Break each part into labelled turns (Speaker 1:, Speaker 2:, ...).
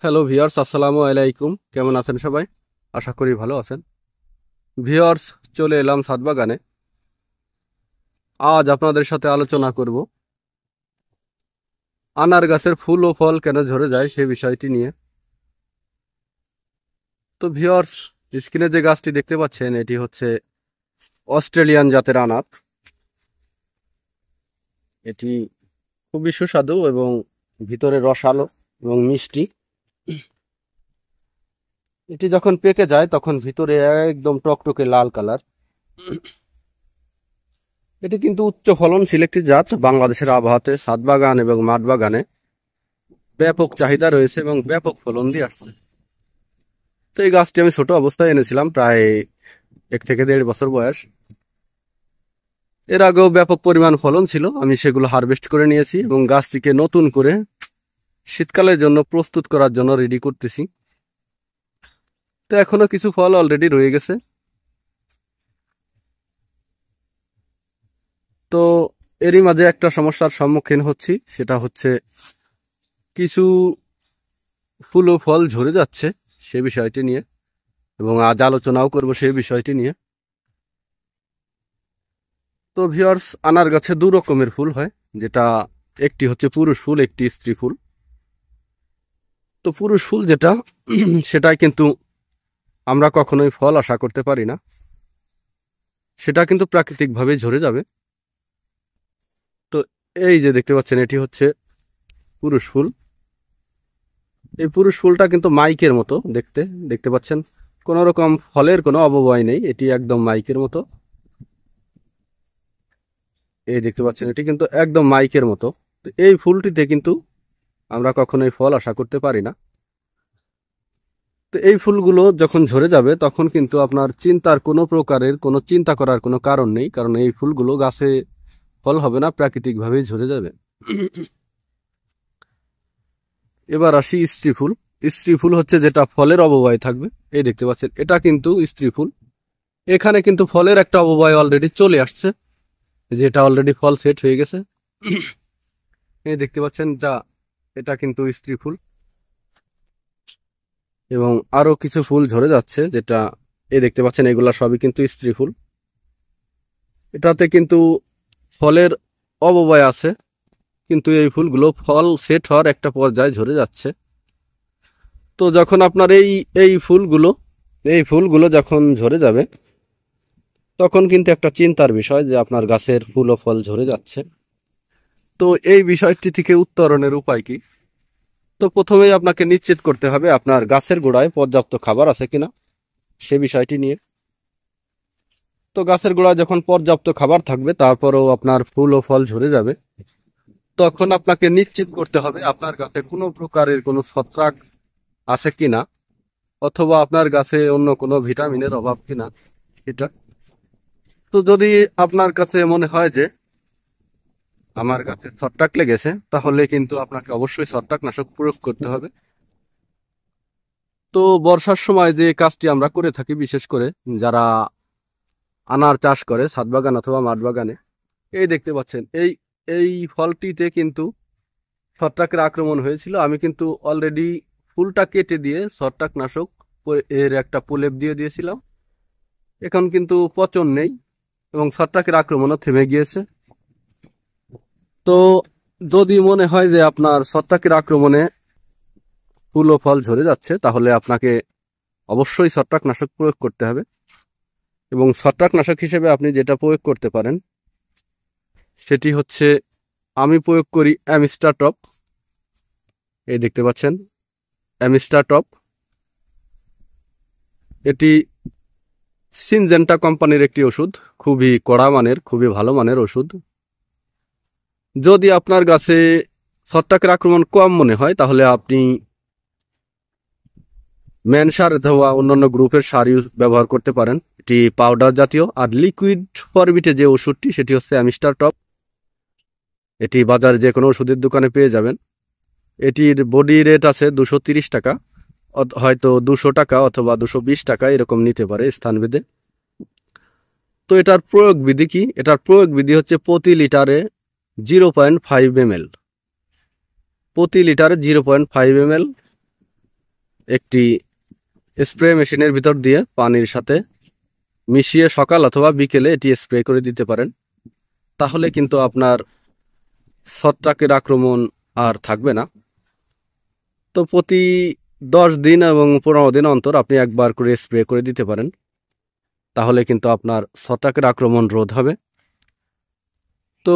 Speaker 1: Hello viewers, আসসালামু আলাইকুম। কেমন আছেন সবাই? আশা করি ভালো আছেন। ভিউয়ার্স, চলে এলাম ছাদ বাগানে। আজ আপনাদের সাথে আলোচনা করব আনার গাছের ফুল ও ফল কেন ঝরে যায় সেই বিষয়টি নিয়ে। তো ভিউয়ার্স, স্ক্রিনে যে গাছটি দেখতে পাচ্ছেন এটি হচ্ছে অস্ট্রেলিয়ান জাতের আনার। এটি খুবই সুস্বাদু এবং ভিতরে রসালো এবং মিষ্টি। এটি যখন পেকে যায় তখন ভিতরে একদম টকটকে লাল কালার। এটি কিন্তু উচ্চ ফলনশীল একটি জাত। বাংলাদেশের আবহাওয়াতে ছাদ বাগান এবং মাঠ বাগানে ব্যাপক চাহিদা রয়েছে এবং ব্যাপক ফলন দিয়ে আসছে। তো এই গাছটি আমি ছোট অবস্থায় এনেছিলাম, প্রায় 1 থেকে 1.5 বছর বয়স। এর আগেও ব্যাপক পরিমাণ ফলন ছিল, আমি সেগুলো হারভেস্ট করে নিয়েছি এবং গাছটিকে নতুন করে শীতকালের জন্য প্রস্তুত করার জন্য রেডি করতেছি। তো এখনো কিছু ফল অলরেডি রয়ে গেছে। তো এরই মাঝে একটা সমস্যার সম্মুখীন হচ্ছি, সেটা হচ্ছে কিছু ফুল ও ফল ঝরে যাচ্ছে সে বিষয়টি নিয়ে, এবং আজ আলোচনাও করব সেই বিষয়টি নিয়ে। তো ভিউয়ার্স, আনার গাছে 2 রকমের ফুল হয়, যেটা একটি হচ্ছে পুরুষ ফুল, একটি স্ত্রী ফুল। তো পুরুষ ফুল যেটা সেটাই কিন্তু আমরা কখনোই ফল আশা করতে পারি না, সেটা কিন্তু প্রাকৃতিকভাবে ঝরে যাবে। তো এই যে দেখতে পাচ্ছেন এটি হচ্ছে পুরুষ ফুল। এই পুরুষ ফুলটা কিন্তু মাইকের মতো দেখতে, দেখতে পাচ্ছেন কোন রকম ফলের কোনো অবয়ব নেই, এটি একদম মাইকের মতো। এই দেখতে পাচ্ছেন এটি কিন্তু একদম মাইকের মতো। তো এই ফুলটিতে কিন্তু আমরা কখনোই ফল আশা করতে পারি না। তো এই ফুলগুলো যখন ঝরে যাবে তখন কিন্তু আপনার চিন্তার কোনো প্রকারের কোনো চিন্তা করার কোনো কারণ নেই, কারণ এই ফুলগুলো গাছে ফল হবে না, প্রাকৃতিকভাবেই ঝরে যাবে। এবার আসি স্ত্রী ফুল। স্ত্রী ফুল হচ্ছে যেটা ফলের অবয়ব থাকবে। এই দেখতে পাচ্ছেন এটা কিন্তু স্ত্রী ফুল। এখানে কিন্তু ফলের একটা অবয়ব অলরেডি চলে আসছে, যেটা অলরেডি ফল সেট হয়ে গেছে। এই দেখতে পাচ্ছেন এটা কিন্তু স্ত্রী ফুল, এবং আরো কিছু ফুল ঝরে যাচ্ছে, যেটা এই দেখতে পাচ্ছেন এগুলা সবই কিন্তু স্ত্রী ফুল। এটাতে কিন্তু ফলের অবয়ব আছে, কিন্তু এই ফুলগুলো ফল সেট হওয়ার একটা পর্যায়ে ঝরে যাচ্ছে। তো যখন আপনার এই ফুলগুলো যখন ঝরে যাবে তখন কিন্তু একটা চিন্তার বিষয় যে আপনার গাছের ফুল ও ফল ঝরে যাচ্ছে। তো এই বিষয়টি থেকে উত্তরণের উপায় কি? তো প্রথমেই আপনাকে নিশ্চিত করতে হবে আপনার গাছের গোড়ায় পর্যাপ্ত খাবার আছে কিনা সে বিষয়টি নিয়ে। তো গাছের গোড়ায় যখন পর্যাপ্ত খাবার থাকবে তারপরেও আপনার ফুল ও ফল ঝরে যাবে, তখন আপনাকে নিশ্চিত করতে হবে আপনার গাছে কোনো প্রকারের কোনো ছত্রাক আছে কিনা, অথবা আপনার গাছে অন্য কোনো ভিটামিনের অভাব কিনা এটা। তো যদি আপনার কাছে মনে হয় যে আমার গাছে ছত্রাক লেগেছে, তাহলে কিন্তু আপনাকে অবশ্যই ছত্রাকনাশক প্রয়োগ করতে হবে। তো বর্ষার সময় যে কাজটি আমরা করে থাকি, বিশেষ করে যারা আনার চাষ করে ছাদ বাগান অথবা মাঠ বাগানে, এই দেখতে পাচ্ছেন এই এই ফলটিতে কিন্তু ছত্রাকের আক্রমণ হয়েছিল। আমি কিন্তু অলরেডি ফুলটা কেটে দিয়ে ছত্রাকনাশক এর একটা প্রলেপ দিয়ে দিয়েছিলাম। এখন কিন্তু পচন নেই এবং ছত্রাকের আক্রমণও থেমে গিয়েছে। তো যদি মনে হয় যে আপনার ছত্রাকের আক্রমণে ফুল ও ফল ঝরে যাচ্ছে, তাহলে আপনাকে অবশ্যই ছত্রাকনাশক প্রয়োগ করতে হবে। এবং ছত্রাকনাশক হিসেবে আপনি যেটা প্রয়োগ করতে পারেন সেটি হচ্ছে, আমি প্রয়োগ করি অ্যামিস্টার টপ। এই দেখতে পাচ্ছেন অ্যামিস্টার টপ, এটি সিনজেন্টা কোম্পানির একটি ওষুধ, খুবই কড়া মানের, খুবই ভালো মানের ওষুধ। যদি আপনার গাছে ছত্রাকের আক্রমণ কম মনে হয় তাহলে আপনি ম্যান সার অথবা অন্যান্য গ্রুপের সার ব্যবহার করতে পারেন, এটি পাউডার জাতীয়। আর লিকুইড ফরম্যাটে যে ওষুধটি সেটি হচ্ছে অ্যামিস্টার টপ, এটি বাজারে যে কোনো ওষুধের দোকানে পেয়ে যাবেন। এটির বডি রেট আছে 230 টাকা, হয়তো 200 টাকা অথবা 220 টাকা এরকম নিতে পারে স্থানভেদে। তো এটার প্রয়োগ বিধি কি? এটার প্রয়োগ বিধি হচ্ছে প্রতি লিটারে 0.5 ml, প্রতি লিটারে 0.5 ml একটি স্প্রে মেশিনের ভিতর দিয়ে পানির সাথে মিশিয়ে সকাল অথবা বিকেলে এটি স্প্রে করে দিতে পারেন। তাহলে কিন্তু আপনার ছত্রাকের আক্রমণ আর থাকবে না। তো প্রতি 10 দিন এবং 15 দিন অন্তর আপনি একবার করে স্প্রে করে দিতে পারেন। তাহলে কিন্তু আপনার ছত্রাকের আক্রমণ রোধ হবে। তো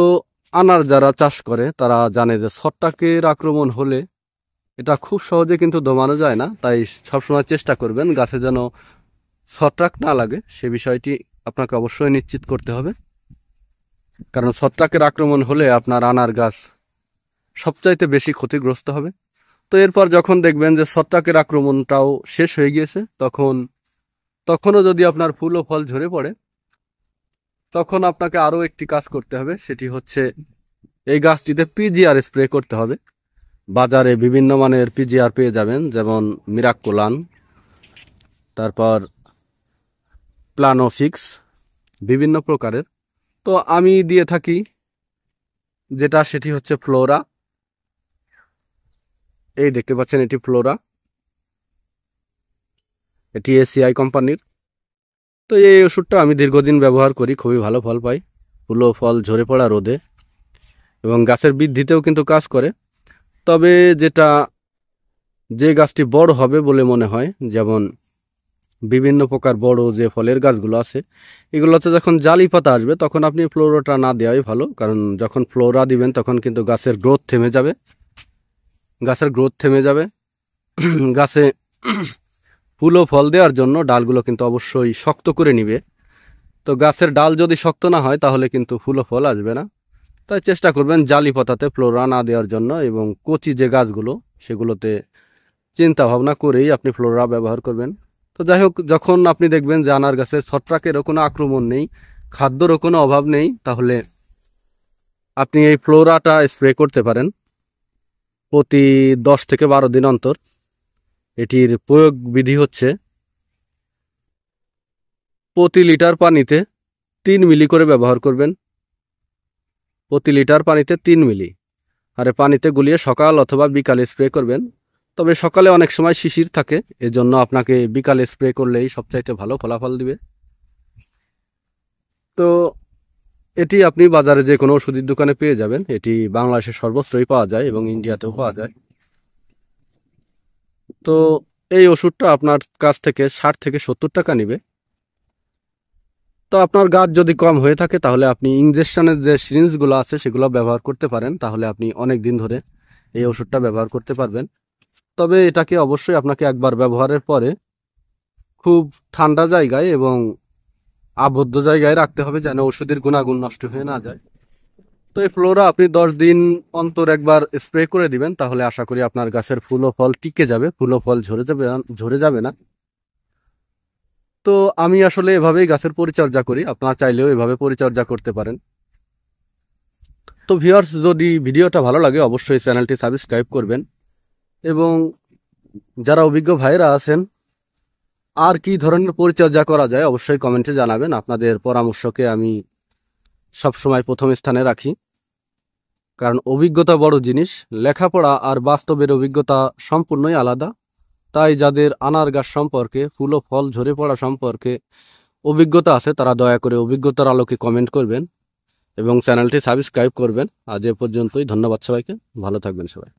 Speaker 1: আনার যারা চাষ করে তারা জানে যে ছত্রাকের আক্রমণ হলে এটা খুব সহজে কিন্তু দমানো যায় না, তাই সবসময় চেষ্টা করবেন গাছে যেন ছত্রাক না লাগে সে বিষয়টি আপনাকে অবশ্যই নিশ্চিত করতে হবে। কারণ ছত্রাকের আক্রমণ হলে আপনার আনার গাছ সবচাইতে বেশি ক্ষতিগ্রস্ত হবে। তো এরপর যখন দেখবেন যে ছত্রাকের আক্রমণটাও শেষ হয়ে গিয়েছে, তখনও যদি আপনার ফুল ও ফল ঝরে পড়ে, তখন আপনাকে আরও একটি কাজ করতে হবে। সেটি হচ্ছে এই গাছটিতে পিজিআর স্প্রে করতে হবে। বাজারে বিভিন্ন মানের পিজিআর পেয়ে যাবেন, যেমন মিরাকুলান, তারপর প্লানোফিক্স, বিভিন্ন প্রকারের। তো আমি দিয়ে থাকি যেটা, সেটি হচ্ছে ফ্লোরা। এই দেখতে পাচ্ছেন, এটি ফ্লোরা, এটি এসিআই কোম্পানির। তো এই ওষুধটা আমি দীর্ঘদিন ব্যবহার করি, খুবই ভালো ফল পাই ফুল ও ফল ঝরে পড়া রোধে, এবং গাছের বৃদ্ধিতেও কিন্তু কাজ করে। তবে যে গাছটি বড় হবে বলে মনে হয়, যেমন বিভিন্ন প্রকার বড় যে ফলের গাছগুলো আছে, এগুলোতে যখন জালি পাতা আসবে তখন আপনি ফ্লোরাটা না দেওয়াই ভালো। কারণ যখন ফ্লোরা দিবেন তখন কিন্তু গাছের গ্রোথ থেমে যাবে। গাছে ফুল ও ফল দেওয়ার জন্য ডালগুলো কিন্তু অবশ্যই শক্ত করে নিবে। তো গাছের ডাল যদি শক্ত না হয় তাহলে কিন্তু ফুল ও ফল আসবে না। তাই চেষ্টা করবেন জালি পাতাতে ফ্লোরা না দেওয়ার জন্য, এবং কচি যে গাছগুলো সেগুলোতে চিন্তা ভাবনা করেই আপনি ফ্লোরা ব্যবহার করবেন। তো যাই হোক, যখন আপনি দেখবেন যে আনার গাছের ছত্রাকেরও কোনো আক্রমণ নেই, খাদ্যরও কোনো অভাব নেই, তাহলে আপনি এই ফ্লোরাটা স্প্রে করতে পারেন প্রতি 10 থেকে 12 দিন অন্তর। এটির প্রয়োগ বিধি হচ্ছে প্রতি লিটার পানিতে 3 মিলি করে ব্যবহার করবেন। প্রতি লিটার পানিতে 3 মিলি আরে পানিতে গুলিয়ে সকাল অথবা বিকালে স্প্রে করবেন। তবে সকালে অনেক সময় শিশির থাকে, এজন্য আপনাকে বিকালে স্প্রে করলেই সবচাইতে ভালো ফলাফল দিবে। তো এটি আপনি বাজারে যে কোনো ওষুধের দোকানে পেয়ে যাবেন। এটি বাংলাদেশের সর্বত্রই পাওয়া যায় এবং ইন্ডিয়াতেও পাওয়া যায়। তো এই ওষুধটা আপনার কাছ থেকে 60 থেকে 70 টাকা নেবে। তো আপনার গাছ যদি কম হয়ে থাকে তাহলে আপনি ইঞ্জেকশনের যে সিরিঞ্জগুলো আছে সেগুলো ব্যবহার করতে পারেন, তাহলে আপনি অনেক দিন ধরে এই ওষুধটা ব্যবহার করতে পারবেন। তবে এটাকে অবশ্যই আপনাকে একবার ব্যবহারের পরে খুব ঠান্ডা জায়গায় এবং আবদ্ধ জায়গায় রাখতে হবে, যেন ওষুধের গুণাগুণ নষ্ট হয়ে না যায়। তো এই ফ্লোরা আপনি 10 দিন অন্তর একবার স্প্রে করে দিবেন, তাহলে আশা করি আপনার গাছের ফুল ও ফল টিকে যাবে, ফুল ও ফল ঝরে যাবে না। তো আমি আসলে এভাবেই গাছের পরিচর্যা করি, আপনারা চাইলেও এভাবে পরিচর্যা করতে পারেন। তো ভিউয়ার্স, যদি ভিডিওটা ভালো লাগে অবশ্যই চ্যানেলটি সাবস্ক্রাইব করবেন, এবং যারা অভিজ্ঞ ভাইরা আছেন আর কি ধরনের পরিচর্যা করা যায় অবশ্যই কমেন্টে জানাবেন। আপনাদের পরামর্শকে আমি সবসময় প্রথম স্থানে রাখি, কারণ অভিজ্ঞতা বড় জিনিস। লেখাপড়া আর বাস্তবের অভিজ্ঞতা সম্পূর্ণই আলাদা। তাই যাদের আনার গাছ সম্পর্কে, ফুল ও ফল ঝরে পড়া সম্পর্কে অভিজ্ঞতা আছে তারা দয়া করে অভিজ্ঞতার আলোকে কমেন্ট করবেন এবং চ্যানেলটি সাবস্ক্রাইব করবেন। আজ এ পর্যন্তই, ধন্যবাদ সবাইকে, ভালো থাকবেন সবাই।